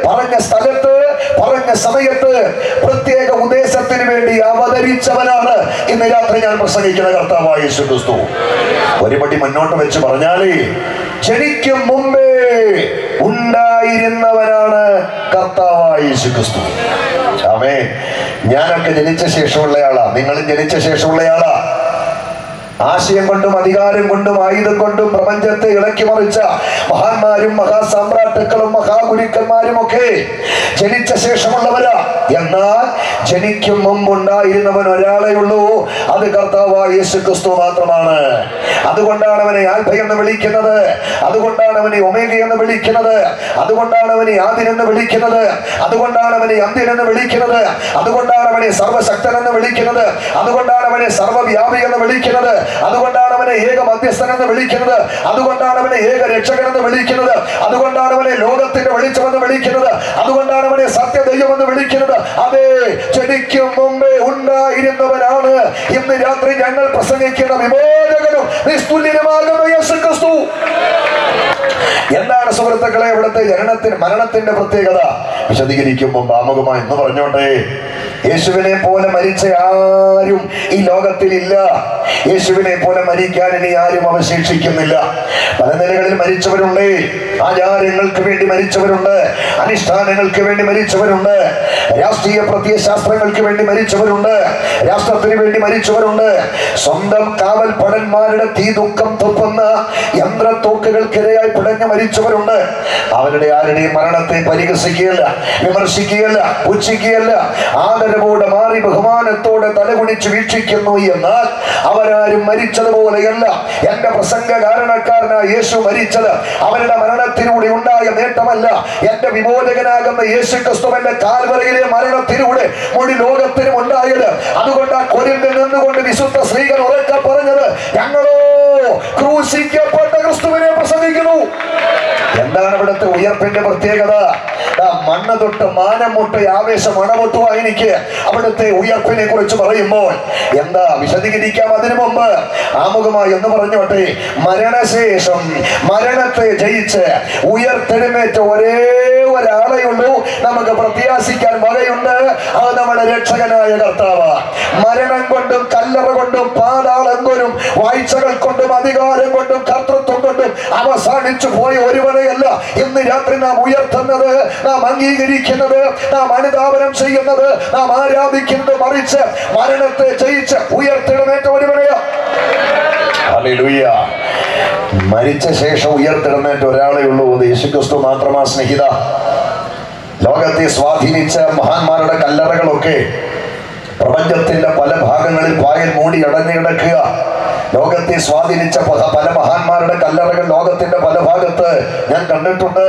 പറഞ്ഞ സ്ഥലത്ത് പറഞ്ഞ സമയത്ത് പ്രത്യേക ഉദ്ദേശത്തിന് വേണ്ടി അവതരിച്ചവനാണ് ഇന്ന് രാത്രി ഞാൻ പ്രസംഗിക്കുന്ന കർത്താവായ യേശു ക്രിസ്തു. ഒരുപടി മുന്നോട്ട് വെച്ച് പറഞ്ഞാലേ, ജനിക്കും മുമ്പേ ഉണ്ടായിരുന്നവനാണ് കർത്താവായ യേശു ക്രിസ്തു. ആമേൻ. ഞാനൊക്കെ ജനിച്ച ശേഷമുള്ളയാളാ, നിങ്ങളും ജനിച്ച ശേഷമുള്ളയാളാ. ആശയം കൊണ്ടും അധികാരം കൊണ്ടും ആയുധം കൊണ്ടും പ്രപഞ്ചത്തെ ഇളക്കി മറിച്ച മഹാന്മാരും മഹാസാമ്രാട്ടുക്കളും മഹാഗുരുക്കന്മാരും ഒക്കെ ജനിച്ച ശേഷമുള്ളവരാ. എന്നാൽ ജനിക്കും മുമ്പുണ്ടായിരുന്നവൻ ഒരാളേ ഉള്ളൂ, അത് കർത്താവായ യേശു ക്രിസ്തു മാത്രമാണ്. അതുകൊണ്ടാണ് അവനെ ആൽഫ എന്ന് വിളിക്കുന്നത്, അതുകൊണ്ടാണ് അവനെ ഒമേഗ എന്ന് വിളിക്കുന്നത്, അതുകൊണ്ടാണ് അവനെ ആദിൻ എന്ന് വിളിക്കുന്നത്, അതുകൊണ്ടാണ് അവനെ അന്ത്യൻ എന്ന് വിളിക്കുന്നത്, അതുകൊണ്ടാണ് അവനെ സർവശക്തൻ എന്ന് വിളിക്കുന്നത്, അതുകൊണ്ടാണ് അവനെ സർവവ്യാപി എന്ന് വിളിക്കുന്നത്, അതുകൊണ്ടാണ് അവനെ ഏക മധ്യസ്ഥൻ എന്ന് വിളിക്കുന്നത്, അതുകൊണ്ടാണ് അവനെ ഏക രക്ഷകൻ എന്ന് വിളിക്കുന്നത്, അതുകൊണ്ടാണ് അവനെ ലോകത്തിന്റെ വെളിച്ചം എന്ന് വിളിക്കുന്നത്, അതുകൊണ്ടാണ് അവനെ സത്യദൈവം എന്ന് വിളിക്കുന്നത്. അതെ, ജനിക്കും മുമ്പേ ഉണ്ടായിരുന്നവനാണ് ഇന്ന് രാത്രി ഞങ്ങൾ പ്രസംഗിക്കുന്ന വിമോചകനും നിസ്തുല്യനുമാകുന്ന യേശു ക്രിസ്തു. എന്താണ് സുഹൃത്തുക്കളെ ഇവിടുത്തെ മരണത്തിന്റെ പ്രത്യേകത? വിശദീകരിക്കുമ്പോൾ ആമുഖമായി എന്ന് പറഞ്ഞോട്ടെ. യേശുവിനെ പോലെ മരിച്ച ആരും ഈ ലോകത്തിലില്ല. യേശുവിനെ പോലെ മരിക്കാൻ ഇനി ആരും അവശേഷിക്കുന്നില്ല. പല നിലകളിൽ മരിച്ചവരുണ്ട്. ആചാരങ്ങൾക്ക് വേണ്ടി മരിച്ചവരുണ്ട്, അനുഷ്ഠാനങ്ങൾക്ക് വേണ്ടി മരിച്ചവരുണ്ട്, രാഷ്ട്രീയ പ്രത്യയശാസ്ത്രങ്ങൾക്ക് വേണ്ടി മരിച്ചവരുണ്ട്, രാഷ്ട്രത്തിന് വേണ്ടി മരിച്ചവരുണ്ട്, സ്വന്തം കാവൽ പടന്മാരുടെ തീ ദുഃഖം തുപ്പുന്ന യന്ത്രത്തോക്കുകൾക്കിരയായി പിടഞ്ഞു മരിച്ചവരുണ്ട്. അവരുടെ ആരുടെയും മരണത്തെ പരിഹസിക്കുകയല്ല, വിമർശിക്കുകയല്ല, പുച്ഛിക്കുകയല്ല, ആദരവോടെ മാറി ബഹുമാനത്തോടെ തലകുണിച്ച് വീക്ഷിക്കുന്നു. എന്നാൽ അവരാരും മരിച്ചതുപോലെയല്ല. എന്റെ പ്രസംഗ കാരണക്കാരനായ യേശു മരിച്ചത് അവരുടെ മരണത്തിലൂടെ ഉണ്ടായ നേട്ടമല്ല. എന്റെ വിമോചകനാകുന്ന യേശു ക്രിസ്തുവിന്റെ കാൽവരയിലെ മരണത്തിലൂടെ മുഴു ലോകത്തിനും ഉണ്ടായത്. അതുകൊണ്ട് ആ കൊരിന്തിൽ നിന്നുകൊണ്ട് വിശുദ്ധ സ്ത്രീകൾ ഉറക്കെ പറഞ്ഞത്, ഞങ്ങളോ ക്രൂശിക്കപ്പെട്ട ക്രിസ്തുവിനെ പ്രസംഗിക്കുന്നു. എന്താണ് ഇവിടുത്തെ ഉയർപ്പിന്റെ പ്രത്യേകത? മണ്ണ് തൊട്ട് മാനം മുട്ട ആവേശം അണമുട്ടുക. എനിക്ക് അവിടുത്തെ ഉയർപ്പിനെ കുറിച്ച് പറയുമ്പോൾ എന്താ വിശദീകരിക്കാം. അതിനു മുമ്പ് ആമുഖമായി എന്ന് പറഞ്ഞോട്ടെ. മരണശേഷം മരണത്തെ ജയിച്ച് ഉയർത്തെഴുന്നേറ്റ ഒരേ ഒരാളേ ഉള്ളൂ നമുക്ക് പ്രത്യാശിക്കാൻ വകയുണ്ട്. അത് നമ്മുടെ രക്ഷകനായ കർത്താവ്. മരണം കൊണ്ടും കല്ലറ കൊണ്ടും പാതാളം കൊണ്ടും വാഴ്ചകൾ കൊണ്ടും അധികാരം കൊണ്ടും കർത്തൃത്വം കൊണ്ടും അവസാനിച്ചു പോയ ഒരുവനെയല്ല ഇന്ന് രാത്രി നാം ഉയർത്തുന്നത്, നാം അംഗീകരിക്കുന്നത്, നാം അനുധാവനം ചെയ്യുന്നത്, നാം ആരാധിക്കുന്നത്. മറിച്ച് മരണത്തെ ജയിച്ച് ഉയർത്തെഴുന്നേറ്റ ഒരുവനെയാ. ഹല്ലേലൂയ. മരിച്ച ശേഷം ഉയർത്തെഴുന്നേറ്റ ഒരാളേ ഉള്ളൂ, യേശുക്രിസ്തു മാത്രമാ സ്നേഹിത. ലോകത്തെ സ്വാധീനിച്ച മഹാന്മാരുടെ കല്ലറകളൊക്കെ പ്രപഞ്ചത്തിന്റെ പല ഭാഗങ്ങളിൽ പായൽ മൂടി അടഞ്ഞു കിടക്കുക. ലോകത്തെ സ്വാധീനിച്ച പല മഹാന്മാരുടെ കല്ലറകൾ ലോകത്തിന്റെ പല ഭാഗത്ത് ഞാൻ കണ്ടിട്ടുണ്ട്.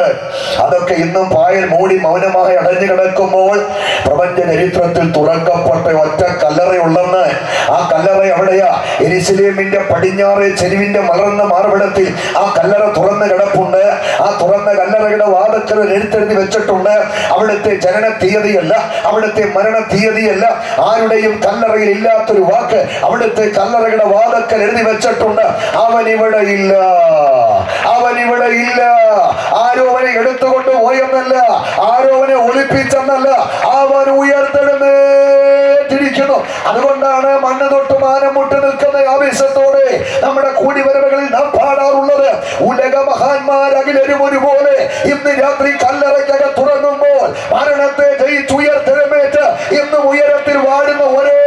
അതൊക്കെ ഇന്നും പായൽ മൂടി മൗനമായി അടഞ്ഞു കിടക്കുമ്പോൾ പ്രപഞ്ച ചരിത്രത്തിൽ തുറക്കപ്പെട്ട ഒറ്റ കല്ലറയുള്ളെന്ന്. ആ കല്ലറ എവിടെയാ? യെരുശലേമിന്റെ പടിഞ്ഞാറ് ചെരുവിന്റെ മലർന്ന മാർവിടത്തിൽ ആ കല്ലറ തുറന്ന് കിടപ്പുണ്ട്. ആ തുറന്ന കല്ലറയുടെ വാദക്കൽ എഴുത്തെഴുതി വെച്ചിട്ടുണ്ട്. അവിടുത്തെ ജനന തീയതിയല്ല, അവിടുത്തെ മരണ തീയതിയല്ല, ആരുടെയും കല്ലറയിൽ ഇല്ലാത്തൊരു വാക്ക് അവിടുത്തെ കല്ലറയുടെ വാദക്കൽ എഴുതി വെച്ചിട്ടുണ്ട്. അവൻ ഇവിടെ ഇല്ല, അവൻ ഇവിടെ ഇല്ല. ആരോ അവനെ എടുത്തുകൊണ്ട് പോയെന്നല്ല, ആരോ അവനെ ഒളിപ്പിച്ചെന്നല്ല, അവൻ ഉയർത്തെഴുന്നേറ്റിരിക്കുന്നു. അതുകൊണ്ടാണ് മണ്ണ് തൊട്ട് മാനം മുട്ട് നിൽക്കുന്ന ആവേശത്തോടെ നമ്മുടെ കൂടിവരവ് ഉലക മഹാന്മാരകിലരും ഒരുപോലെ ഇന്ന് രാത്രി കല്ലറയ്ക്കകം തുറങ്ങുമ്പോൾ മരണത്തെ ജയിച്ചുയർത്തെഴുന്നേറ്റ് ഇന്നും ഉയരത്തിൽ വാഴുന്ന ഒരേ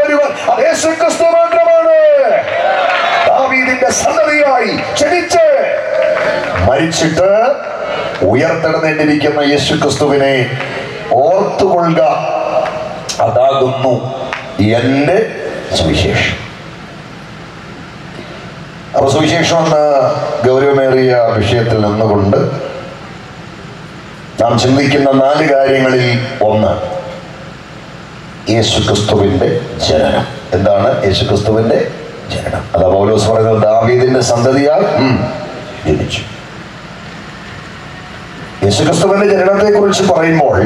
ഒരുവൻ അത് യേശുക്രിസ്തു മാത്രമാണ്. ദാവീദിന്റെ സന്തതിയായി ജനിച്ച് മരിച്ചിട്ട് ഉയർത്തെഴുന്നേറ്റിരിക്കുന്ന യേശുക്രിസ്തുവിനെ ഓർത്തുകൊള്ളുക. അതാകുന്നു എന്റെ സുവിശേഷം. അപ്പൊ സുവിശേഷം എന്ന ഗൗരവമേറിയ വിഷയത്തിൽ നിന്നുകൊണ്ട് നാം ചിന്തിക്കുന്ന 4 കാര്യങ്ങളിൽ ഒന്ന് യേശുക്രിസ്തുവിന്റെ ജനനം. എന്താണ് യേശുക്രിസ്തുവിന്റെ ജനനം? അതാ പൗലോസ് പറയുന്നത് ദാവീദിന്റെ സന്തതിയാൽ ജനിച്ചു. യേശുക്രിസ്തുവിന്റെ ജനനത്തെ കുറിച്ച് പറയുമ്പോൾ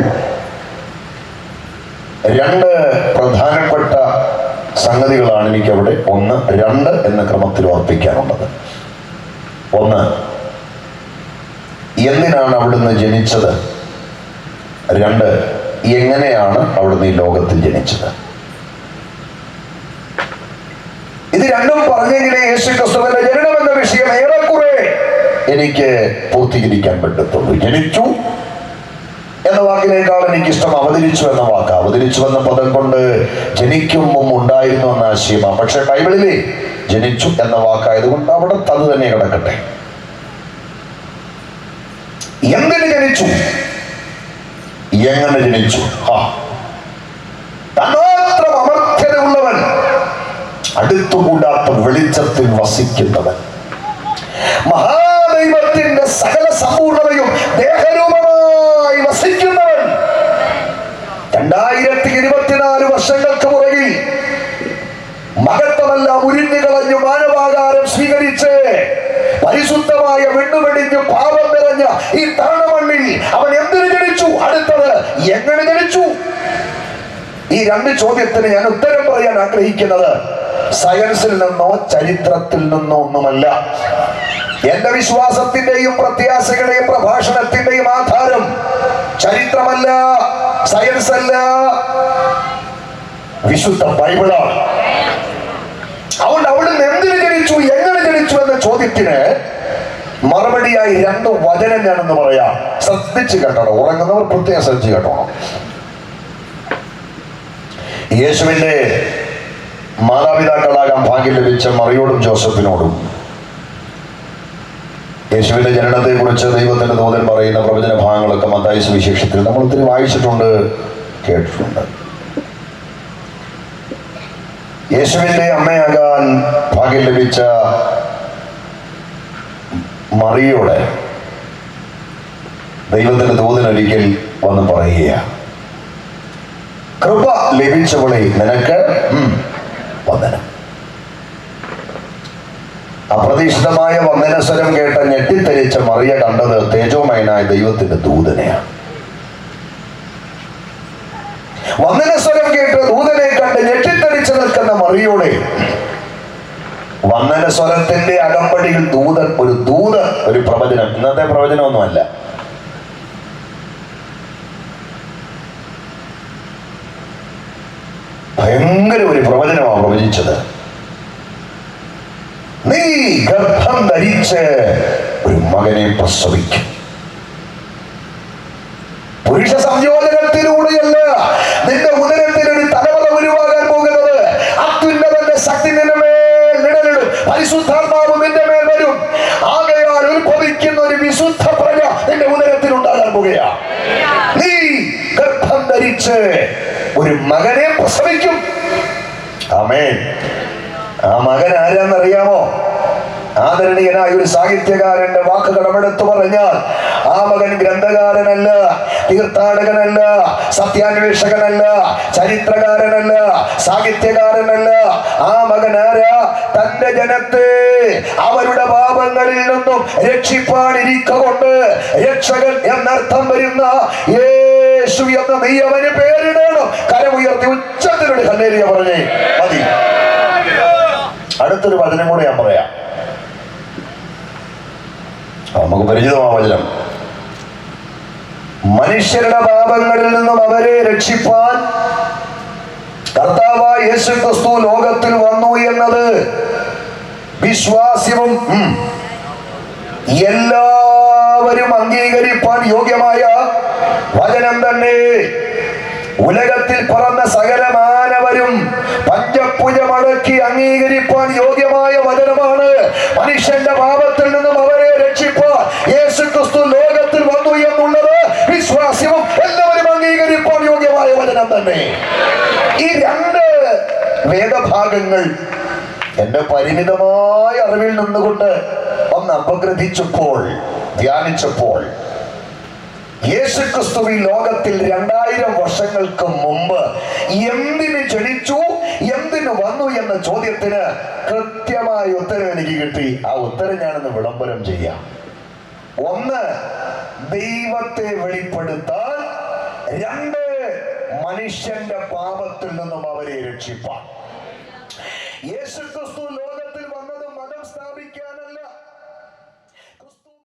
2 പ്രധാനപ്പെട്ട സംഗതികളാണ് എനിക്ക് അവിടെ 1, 2 എന്ന ക്രമത്തിൽ ഓർപ്പിക്കാനുള്ളത്. 1, എന്തിനാണ് അവിടുന്ന് ജനിച്ചത്? 2, എങ്ങനെയാണ് അവിടുന്ന് ഈ ലോകത്തിൽ ജനിച്ചത്? ഇത് രണ്ടും പറഞ്ഞെങ്കിലേ യേശുക്രിസ്തുവിന്റെ ജനനം എന്ന വിഷയം ഏറെക്കുറെ എനിക്ക് പൂർത്തീകരിക്കാൻ പറ്റത്തുള്ളൂ. ജനിച്ചു എന്ന വാക്കിനേക്കാൾ എനിക്കിഷ്ടം അവതരിച്ചു എന്ന വാക്ക്. അവതരിച്ചു എന്ന പദം കൊണ്ട് ജനിക്കും മുമ്പ് ഉണ്ടായിരുന്നു എന്ന ആശയമാണ്. പക്ഷെ ബൈബിളിലെ ജനിച്ചു എന്ന വാക്കായതുകൊണ്ട് അവിടെ അത് തന്നെ കിടക്കട്ടെ. എന്തിന് ജനിച്ചു? എങ്ങനെ ജനിച്ചു? തന്മാത്രം അമർത്യതയുള്ളവൻ, അടുത്തുകൂടാത്ത വെളിച്ചത്തിൽ വസിക്കുന്നവൻ, മഹാദൈവത്തിന്റെ സകല സമ്പൂർണതയും ദേഹരൂപമായി വസിക്കുന്നവൻ, 2024 വർഷങ്ങൾക്ക് പുറകിൽ മഹത്വമെല്ലാം ഉരിഞ്ഞു കളഞ്ഞു മാനവാകാരം സ്വീകരിച്ച് പരിശുദ്ധമായ വെണ്ണുവെടിഞ്ഞു പാപം നിറഞ്ഞ ഈ താണമണ്ണിൽ അവൻ എന്തിനു ജനിച്ചു? അടുത്തത് എങ്ങനെ ജനിച്ചു? ഈ 2 ചോദ്യത്തിന് ഞാൻ ഉത്തരം പറയാൻ ആഗ്രഹിക്കുന്നത് സയൻസിൽ നിന്നോ ചരിത്രത്തിൽ നിന്നോ ഒന്നുമല്ല. എന്റെ വിശ്വാസത്തിന്റെയും പ്രത്യാശകളുടെയും പ്രഭാഷണത്തിന്റെയും ആധാരം ചരിത്രമല്ല, സയൻസ് അല്ല, വിശുദ്ധ ബൈബിളാണ്. അതുകൊണ്ട് അവിടുന്ന് എന്തിനു ജനിച്ചു, എങ്ങനെ ജനിച്ചു എന്ന ചോദ്യത്തിന് മറുപടിയായി 2 വചനം ഞാനെന്ന് പറയാം. ശ്രദ്ധിച്ചു കേട്ടോണം, ഉറങ്ങുന്നവർ പ്രത്യേകം ശ്രദ്ധിച്ചു കേട്ടോണം. യേശുവിന്റെ മാതാപിതാക്കളാകാൻ ഭാഗ്യം ലഭിച്ച മറിയോടും ജോസഫിനോടും യേശുവിന്റെ ജനനത്തെ കുറിച്ച് ദൈവത്തിന്റെ ദൂതൻ പറയുന്ന പ്രവചന ഭാഗങ്ങളൊക്കെ മത്തായി സുവിശേഷത്തിൽ നമ്മൾ ഒത്തിരി വായിച്ചിട്ടുണ്ട്, കേട്ടിട്ടുണ്ട്. യേശുവിന്റെ അമ്മയാകാൻ ഭാഗ്യം ലഭിച്ച മറിയോട് ദൈവത്തിന്റെ ദൂതൻ ഒരിക്കൽ വന്ന് പറയുക, കൃപ ലഭിച്ചവളെ നിനക്ക് വന്ദനം. അപ്രതീക്ഷിതമായ വന്ദനസ്വരം കേട്ട ഞെട്ടിത്തെരിച്ച മറിയ കണ്ടത് തേജോമയനായ ദൈവത്തിന്റെ ദൂതനെയാണ്. വന്ദനസ്വരം കേട്ട് ദൂതനെ കണ്ട് ഞെട്ടിത്തെരിച്ച് നിൽക്കുന്ന മറിയോടെ വന്ദനസ്വരത്തിന്റെ അകമ്പടിയിൽ ദൂതൻ ഒരു പ്രവചനം, ഇന്നത്തെ പ്രവചനമൊന്നുമല്ല, ഭയങ്കര ഒരു പ്രവചനമാണ് പ്രവചിച്ചത്. നീ ഗർഭം ധരിച്ച് ഒരു മകനെ പ്രസവിക്കും. പുരുഷ സംയോജനത്തിലൂടെയല്ല നിന്റെ ഉദരത്തിൽ ഒരു തലമുറ ഉരുവാകാൻ പോകുന്നത്. അത്യുന്നതന്റെ ശക്തി നിന്റെ മേൽ നിഴലിടും, പരിശുദ്ധാത്മാവ് നിന്റെ മേൽ വരും. ആകയാൽ ഉത്ഭവിക്കുന്ന ഒരു വിശുദ്ധ പ്രജ നിന്റെ ഉദരത്തിൽ ഉണ്ടാകാൻ പോകുകയാ. നീ ഗർഭം ധരിച്ച് ഒരു മകനെ പ്രസവിക്കും. ആമേൻ. ആ മകൻ ആരാന്നറിയാമോ? ആദരണീയനായ ഒരു സാഹിത്യകാരന്റെ വാക്ക് കടമെടുത്തു പറഞ്ഞാൽ ആ മകൻ ഗ്രന്ഥകാരനല്ല, തീർത്ഥാടകനല്ല, സത്യാന്വേഷകനല്ല, ചരിത്രകാരനല്ല, സാഹിത്യകാരനല്ല. ആ മകൻ ആരാ? തന്റെ ജനത്തെ അവരുടെ പാപങ്ങളിൽ നിന്നും രക്ഷിപ്പാനിരിക്കൊണ്ട് രക്ഷകൻ എന്നർത്ഥം വരുന്ന യേശു എന്ന നീ അവന് പേരിടണം. കരമുയർത്തി ഉച്ചത്തിലൂടെ ഹല്ലേലൂയ പറഞ്ഞേ മതി. അടുത്തൊരു വചനം കൂടെ ഞാൻ പറയാം, നമുക്ക് പരിചിതമായ വചനം. മനുഷ്യരുടെ പാപങ്ങളിൽ നിന്നും അവരെ രക്ഷിപ്പാൻ കർത്താവായ യേശു ക്രിസ്തു ലോകത്തിൽ വന്നു എന്നത് വിശ്വാസ്യവും എല്ലാവരും അംഗീകരിപ്പാൻ യോഗ്യമായ വചനം തന്നെ. ഉലകത്തിൽ പറന്ന സകല മാനവരും പഞ്ചഭുജമടക്കി അംഗീകരിപ്പാൻ യോഗ്യമായ വചനമാണ്. മനുഷ്യന്റെ പാപത്തിൽ നിന്നും അവരെ രക്ഷിപ്പാൻ യേശുക്രിസ്തു ലോകത്തിൽ വന്നു എന്നുള്ളത് വിശ്വാസ്യവും എല്ലാവരും അംഗീകരിപ്പാൻ യോഗ്യമായ വചനം തന്നെ. ഈ രണ്ട് വേദഭാഗങ്ങൾ എന്റെ പരിമിതമായ അറിവിൽ നിന്നുകൊണ്ട് ഒന്ന് അപഗ്രഥിച്ചപ്പോൾ, ധ്യാനിച്ചപ്പോൾ, യേശുക്രിസ്തു ഈ ലോകത്തിൽ 2000 വർഷങ്ങൾക്ക് മുമ്പ് എന്തിന് ജനിച്ചു, എന്തിന് വന്നു എന്ന ചോദ്യത്തിന് കൃത്യമായ ഉത്തരം എനിക്ക് കിട്ടി. ആ ഉത്തരം ഞാനൊന്ന് വിളംബരം ചെയ്യാം. ഒന്ന്, ദൈവത്തെ വെളിപ്പെടുത്താൻ. രണ്ട്, മനുഷ്യന്റെ പാപത്തിൽ നിന്നും അവരെ രക്ഷിപ്പാൻ. യേശുക്രിസ്തു